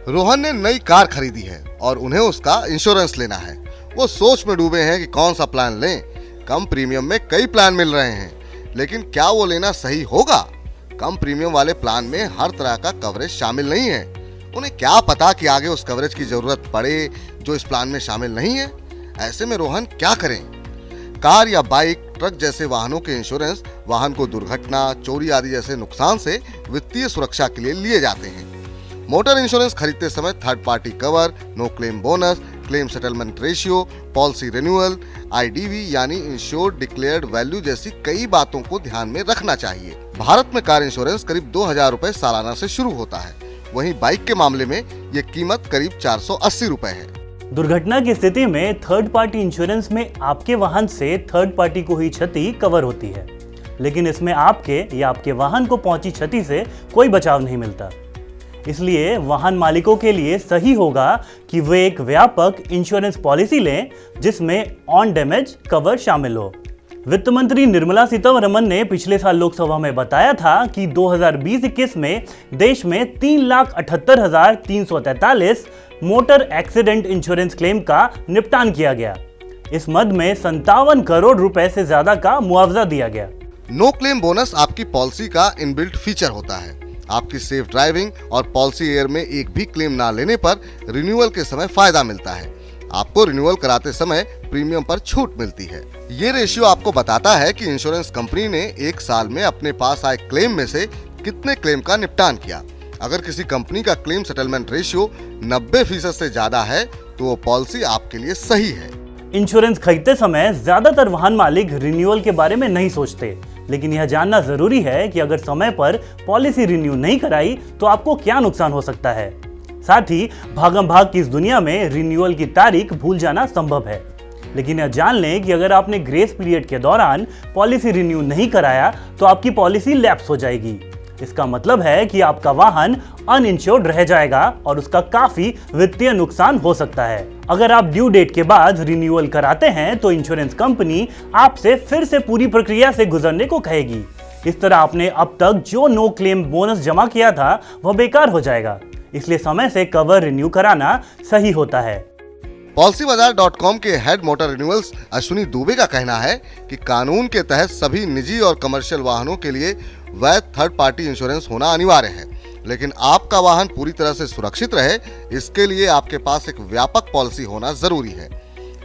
रोहन ने नई कार खरीदी है और उन्हें उसका इंश्योरेंस लेना है। वो सोच में डूबे हैं कि कौन सा प्लान लें। कम प्रीमियम में कई प्लान मिल रहे हैं, लेकिन क्या वो लेना सही होगा? कम प्रीमियम वाले प्लान में हर तरह का कवरेज शामिल नहीं है। उन्हें क्या पता कि आगे उस कवरेज की जरूरत पड़े जो इस प्लान में शामिल नहीं है। ऐसे में रोहन क्या करें? कार या बाइक, ट्रक जैसे वाहनों के इंश्योरेंस वाहन को दुर्घटना, चोरी आदि जैसे नुकसान से वित्तीय सुरक्षा के लिए लिए जाते हैं। मोटर इंश्योरेंस खरीदते समय third party cover, no claim bonus, claim settlement ratio, policy renewal, IDV यानी इंश्योर्ड डिक्लेयर्ड वैल्यू जैसी कई बातों को ध्यान में रखना चाहिए। भारत में कार इंश्योरेंस करीब 2000 रुपए सालाना से शुरू होता है। वहीं बाइक के मामले में ये कीमत करीब 480 रुपए है। दुर्घटना की स्थिति में थर्ड पार्टी इंश्योरेंस में आपके वाहन से थर्ड पार्टी को हुई क्षति कवर होती है, लेकिन इसमें आपके या आपके वाहन को पहुंची क्षति से कोई बचाव नहीं मिलता। इसलिए वाहन मालिकों के लिए सही होगा कि वे एक व्यापक इंश्योरेंस पॉलिसी लें जिसमें ऑन डैमेज कवर शामिल हो। वित्त मंत्री निर्मला सीतारमण ने पिछले साल लोकसभा में बताया था कि 2020-21 में देश में 3,78,343 मोटर एक्सीडेंट इंश्योरेंस क्लेम का निपटान किया गया। इस मद में 57 करोड़ रुपए से ज्यादा का मुआवजा दिया गया। नो क्लेम बोनस आपकी पॉलिसी का इनबिल्ट फीचर होता है। आपकी सेफ ड्राइविंग और पॉलिसी ईयर में एक भी क्लेम ना लेने पर रिन्यूअल के समय फायदा मिलता है। आपको रिन्यूअल कराते समय प्रीमियम पर छूट मिलती है। ये रेशियो आपको बताता है कि इंश्योरेंस कंपनी ने एक साल में अपने पास आए क्लेम में से कितने क्लेम का निपटान किया। अगर किसी कंपनी का क्लेम सेटलमेंट रेशियो 90% से ज्यादा है तो वो पॉलिसी आपके लिए सही है। इंश्योरेंस खरीदते समय ज्यादातर वाहन मालिक रिन्यूअल के बारे में नहीं सोचते, लेकिन यह जानना जरूरी है कि अगर समय पर पॉलिसी रिन्यू नहीं कराई तो आपको क्या नुकसान हो सकता है। साथ ही भागम भाग की इस दुनिया में रिन्यूअल की तारीख भूल जाना संभव है, लेकिन यह जान लें कि अगर आपने ग्रेस पीरियड के दौरान पॉलिसी रिन्यू नहीं कराया तो आपकी पॉलिसी लैप्स हो जाएगी। इसका मतलब है कि आपका वाहन अनइंश्योर्ड रह जाएगा और उसका काफी वित्तीय नुकसान हो सकता है। अगर आप ड्यू डेट के बाद रिन्यूअल कराते हैं तो इंश्योरेंस कंपनी आपसे फिर से पूरी प्रक्रिया से गुजरने को कहेगी। इस तरह आपने अब तक जो नो क्लेम बोनस जमा किया था वह बेकार हो जाएगा। इसलिए समय से कवर रिन्यू कराना सही होता है। PolicyBazaar.com के head motor renewals Ashwini Dubey का कहना है कि कानून के तहत सभी निजी और कमर्शियल वाहनों के लिए वैध थर्ड पार्टी इंश्योरेंस होना अनिवार्य है, लेकिन आपका वाहन पूरी तरह से सुरक्षित रहे इसके लिए आपके पास एक व्यापक पॉलिसी होना जरूरी है।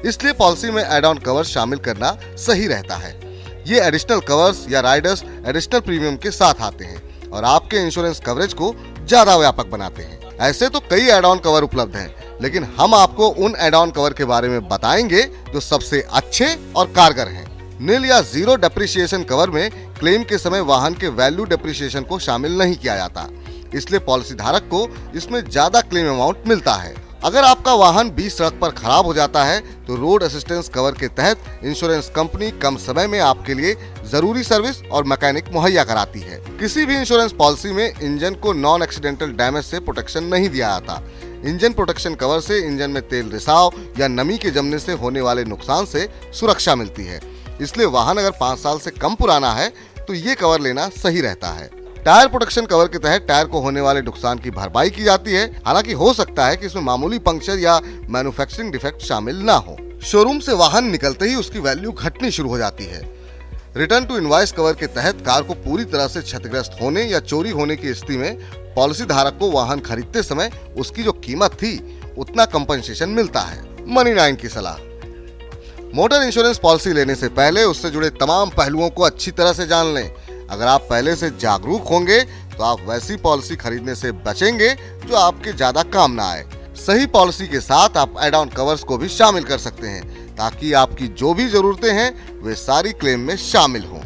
इसलिए पॉलिसी में एड ऑन कवर शामिल करना सही रहता है। ये एडिशनल कवर्स या राइडर्स एडिशनल प्रीमियम के साथ आते हैं और आपके इंश्योरेंस कवरेज को ज्यादा व्यापक बनाते हैं। ऐसे तो कई एड ऑन कवर उपलब्ध हैं, लेकिन हम आपको उन एड ऑन कवर के बारे में बताएंगे जो सबसे अच्छे और कारगर हैं। नील या जीरो डेप्रिसिएशन कवर में क्लेम के समय वाहन के वैल्यू डेप्रिसिएशन को शामिल नहीं किया जाता, इसलिए पॉलिसी धारक को इसमें ज्यादा क्लेम अमाउंट मिलता है। अगर आपका वाहन बीच सड़क पर खराब हो जाता है तो रोड असिस्टेंस कवर के तहत इंश्योरेंस कंपनी कम समय में आपके लिए जरूरी सर्विस और मैकेनिक मुहैया कराती है। किसी भी इंश्योरेंस पॉलिसी में इंजन को नॉन एक्सीडेंटल डैमेज से प्रोटेक्शन नहीं दिया जाता। इंजन प्रोटेक्शन कवर से इंजन में तेल रिसाव या नमी के जमने से होने वाले नुकसान से सुरक्षा मिलती है। इसलिए वाहन अगर 5 साल से कम पुराना है तो ये कवर लेना सही रहता है। टायर प्रोटेक्शन कवर के तहत टायर को होने वाले नुकसान की भरपाई की जाती है। हालांकि हो सकता है कि इसमें मामूली पंक्चर या मैन्युफैक्चरिंग डिफेक्ट शामिल ना हो। शोरूम से वाहन निकलते ही उसकी वैल्यू घटनी शुरू हो जाती है। रिटर्न टू इनवॉइस कवर के तहत कार को पूरी तरह से क्षतिग्रस्त होने या चोरी होने की स्थिति में पॉलिसी धारक को वाहन खरीदते समय उसकी जो कीमत थी उतना कंपनसेशन मिलता है। मनी 9 की सलाह। मोटर इंश्योरेंस पॉलिसी लेने से पहले उससे जुड़े तमाम पहलुओं को अच्छी तरह से जान लें। अगर आप पहले से जागरूक होंगे तो आप वैसी पॉलिसी खरीदने से बचेंगे जो आपके ज्यादा काम ना आए। सही पॉलिसी के साथ आप एड ऑन कवर्स को भी शामिल कर सकते हैं ताकि आपकी जो भी जरूरतें हैं वे सारी क्लेम में शामिल हों।